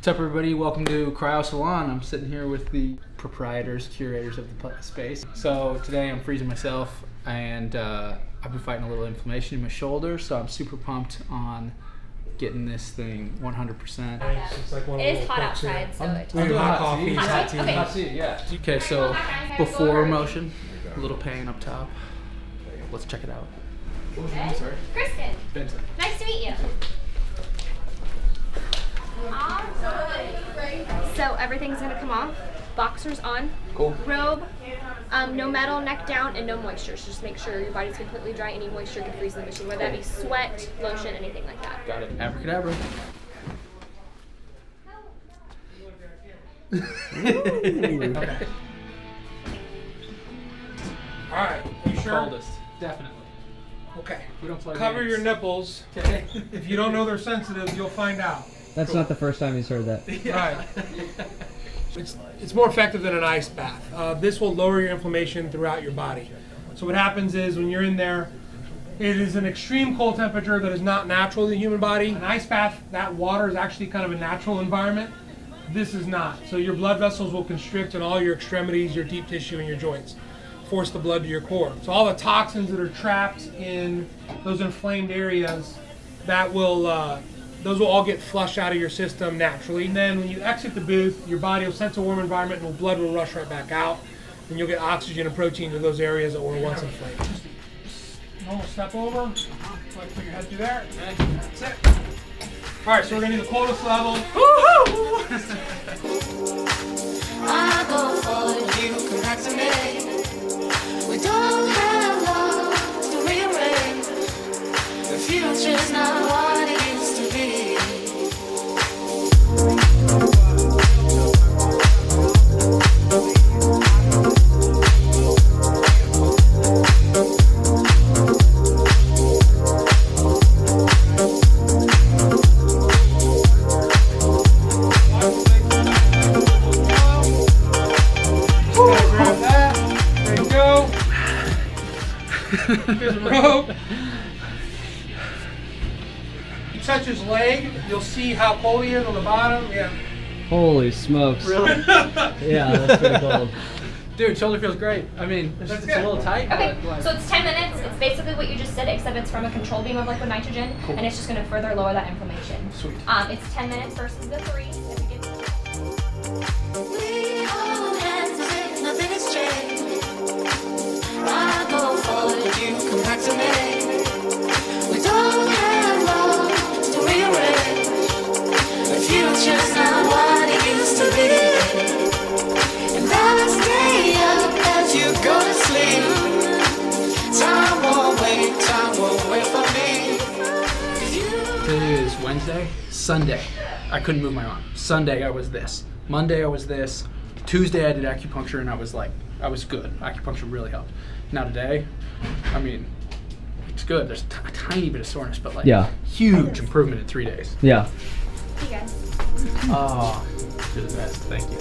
What's up, everybody? Welcome to CryoSalon. I'm sitting here with the proprietors, curators of the space. So today I'm freezing myself, and I've been fighting a little inflammation in my shoulder, so I'm super pumped on getting this thing 100%. It's like one of it is hot outside, so it's hot coffee, hot tea. Okay. Hot tea, yeah. Okay, so before motion, a little pain up top. Let's check it out. What was your name, sorry? Kristen, Benton. nice to meet you. So everything's gonna come off. Boxers on. Cool. Robe. No metal, neck down, and no moisture. So just make sure your body's completely dry. Any moisture can freeze in the machine, whether that be sweat, lotion, anything like that. Got it. Abracadabra. Okay. Alright, you sure? Coldest, definitely. Okay. We don't play Cover games. your nipples. Okay. If you don't know they're sensitive, you'll find out. That's not the first time he's heard that. Right. It's more effective than an ice bath. This will lower your inflammation throughout your body. So what happens is when you're in there, it is an extreme cold temperature that is not natural to the human body. An ice bath, that water is actually kind of a natural environment. This is not. So your blood vessels will constrict in all your extremities, your deep tissue, and your joints. Force the blood to your core. So all the toxins that are trapped in those inflamed areas, that will those will all get flushed out of your system naturally. And then when you exit the booth, your body will sense a warm environment and blood will rush right back out. And you'll get oxygen and protein to those areas that were once inflamed. Just normal step over. Like put your head through there. That's it. All right, so we're gonna do the coldest level. Woo-hoo! I go for you, come back to me. We don't have long to rearrange. The future's not what it used to be. Grab that. There you go. Here's a rope. You touch his leg, you'll see how cold he is on the bottom. Yeah. Holy smokes. Really? Yeah, that's pretty cold. Dude, shoulder feels great. I mean, it's That's a good. little tight, Okay, but like, so it's 10 minutes. It's basically what you just did, except it's from a control beam of liquid nitrogen, Cool. and it's just gonna further lower that inflammation. Sweet. It's 10 minutes versus the 3. If we get We hold hands as if nothing has changed. I go for you, come back to me. We don't have long to rearrange. The future's not what it used to be. And I stay up as you go to sleep. Time won't wait for me. 'Cause you today is Wednesday. Sunday, I couldn't move my arm. Sunday, I was this. Monday, I was this. Tuesday, I did acupuncture, and I was good. Acupuncture really helped. Now today, I mean, it's good. There's a tiny bit of soreness, but like, Yeah. huge improvement in 3 days. Yeah. you guys. Oh, you're the best. Thank you.